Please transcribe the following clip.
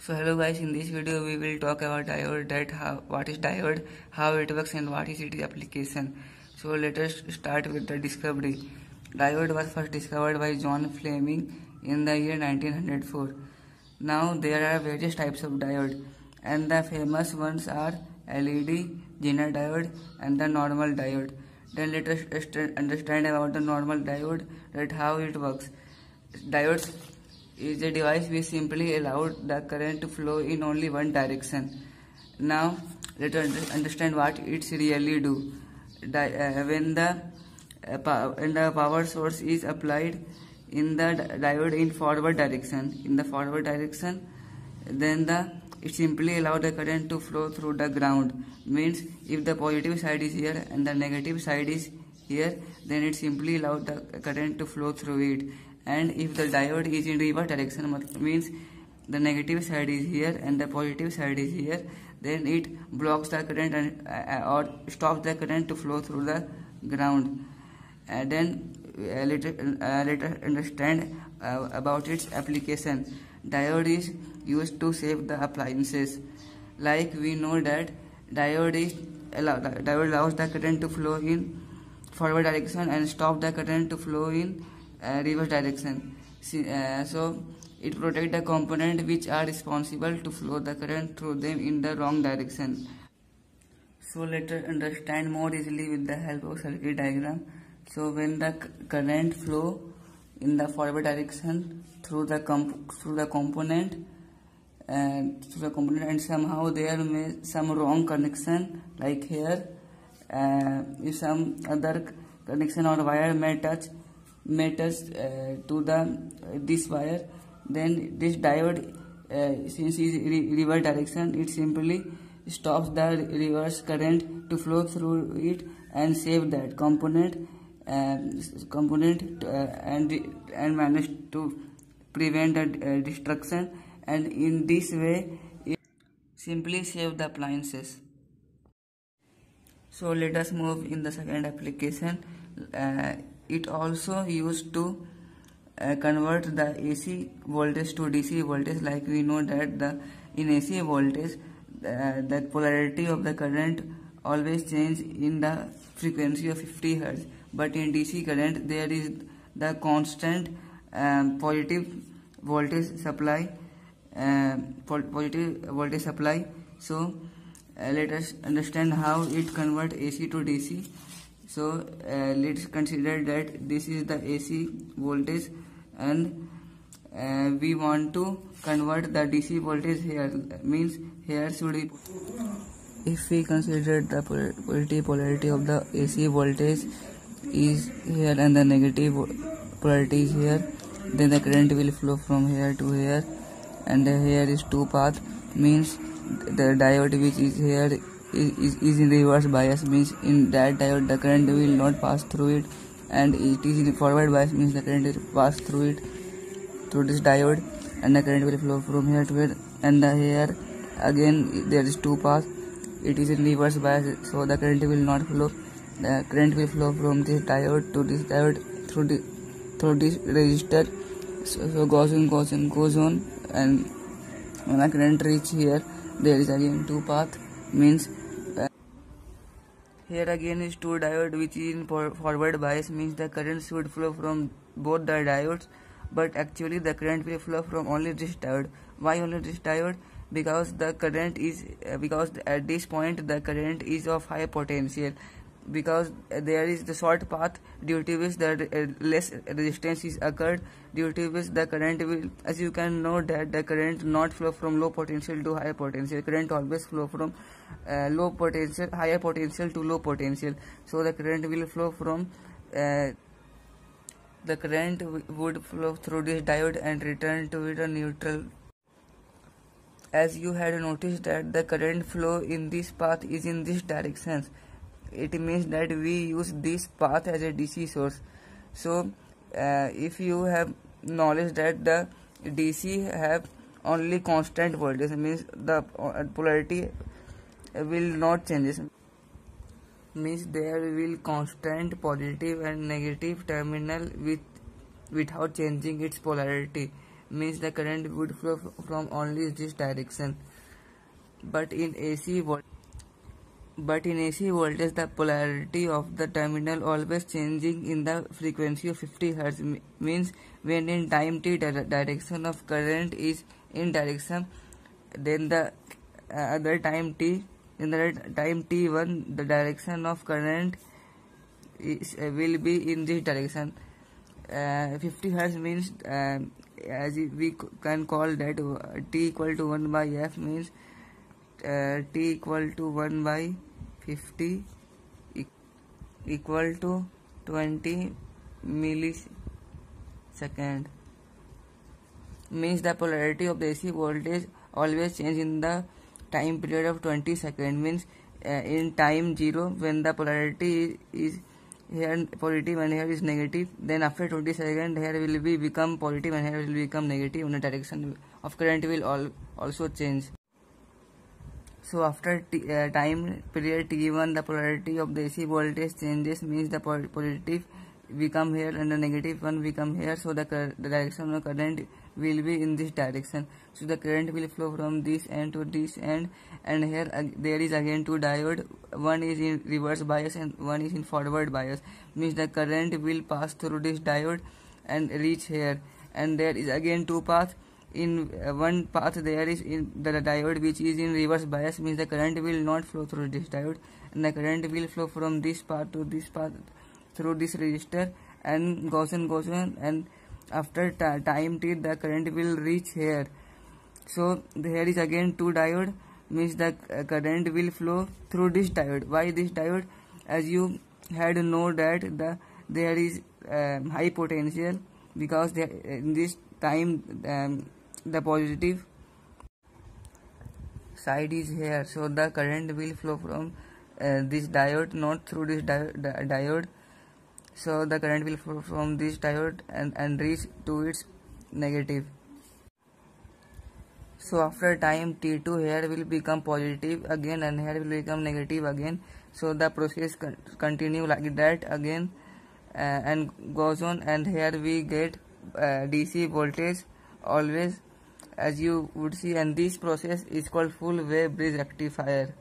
So hello guys, in this video we will talk about diode, what is diode, how it works and what is its application. So let us start with the discovery. Diode was first discovered by John Fleming in the year 1904. Now there are various types of diode and the famous ones are LED, Zener diode and the normal diode. Then let us understand about the normal diode, that how it works. Diodes is a device which simply allows the current to flow in only one direction. Now let us understand what it really do. When the power source is applied in the diode in forward direction, then it simply allows the current to flow through the ground. Means if the positive side is here and the negative side is here, then it simply allows the current to flow through it. And if the diode is in reverse direction, means the negative side is here and the positive side is here, then it blocks the current or stops the current to flow through the ground. And then let us understand about its application. Diode is used to save the appliances. Like we know that diode allows the current to flow in forward direction and stop the current to flow in reverse direction. So it protects the component which are responsible to flow the current through them in the wrong direction. So let us understand more easily with the help of circuit diagram. So when the current flow in the forward direction through the component and somehow there may some wrong connection, like here if some other connection or wire may touch to this wire, then this diode since is reverse direction, it simply stops the reverse current to flow through it and save that component and manage to prevent the destruction, and in this way it simply save the appliances. So let us move in the second application. It also used to convert the AC voltage to DC voltage. Like we know that in AC voltage the polarity of the current always change in the frequency of 50 Hz, but in DC current there is the constant positive voltage supply. So let us understand how it convert AC to DC. So let's consider that this is the AC voltage and we want to convert the DC voltage here. Means here should be, if we consider the positive polarity of the AC voltage is here and the negative polarity is here, then the current will flow from here to here, and here is two path. Means the diode which is here is in reverse bias, means in that diode the current will not pass through it, and it is in forward bias, means the current will pass through it, through this diode, and the current will flow from here to here. And here again there is two paths, it is in reverse bias, so the current will not flow. The current will flow from this diode to this diode through this resistor. So goes on, and when the current reach here, there is again two path. Means here again is two diode which is in forward bias, means the current should flow from both the diodes, but actually the current will flow from only this diode. Why only this diode? Because the current is because at this point the current is of high potential, because there is the short path, due to which the less resistance is occurred, due to which the current will, as you can know that the current not flow from low potential to high potential. Current always flow from higher potential to low potential. So the current will flow from the current would flow through this diode and return to it a neutral. As you had noticed that the current flow in this path is in this direction, it means that we use this path as a DC source. So if you have knowledge that the DC have only constant voltage, means the polarity will not change, means there will constant positive and negative terminal without changing its polarity. means the current would flow from only this direction. But in AC voltage, the polarity of the terminal always changing in the frequency of 50 Hz, means when in time t direction of current is in direction, then the other time t, in the time t1 the direction of current is, will be in this direction. 50 Hz means as we can call that t equal to 1 by f, means t equal to 1 by 50 equal to 20 millisecond, means the polarity of the AC voltage always change in the time period of 20 seconds, means in time 0 when the polarity is here positive and here is negative, then after 20 seconds here will be become positive and here will become negative, and the direction of current will also change. So after time period t1 the polarity of the AC voltage changes, means the positive become here and the negative one become here, so the direction of current will be in this direction. So the current will flow from this end to this end, and here there is again two diodes, one is in reverse bias and one is in forward bias, means the current will pass through this diode and reach here, and there is again two paths. In one path there is in the diode which is in reverse bias, means the current will not flow through this diode, and the current will flow from this path to this path through this resistor and goes on, and after time t the current will reach here. So here is again two diode, means the current will flow through this diode. Why this diode? As you had know that there is high potential, because in this time the positive side is here, so the current will flow from this diode, not through this diode. So the current will flow from this diode and reach to its negative. So after time t2 here will become positive again and here will become negative again. So the process continue like that again and goes on, and here we get DC voltage always, as you would see, and this process is called full wave bridge rectifier.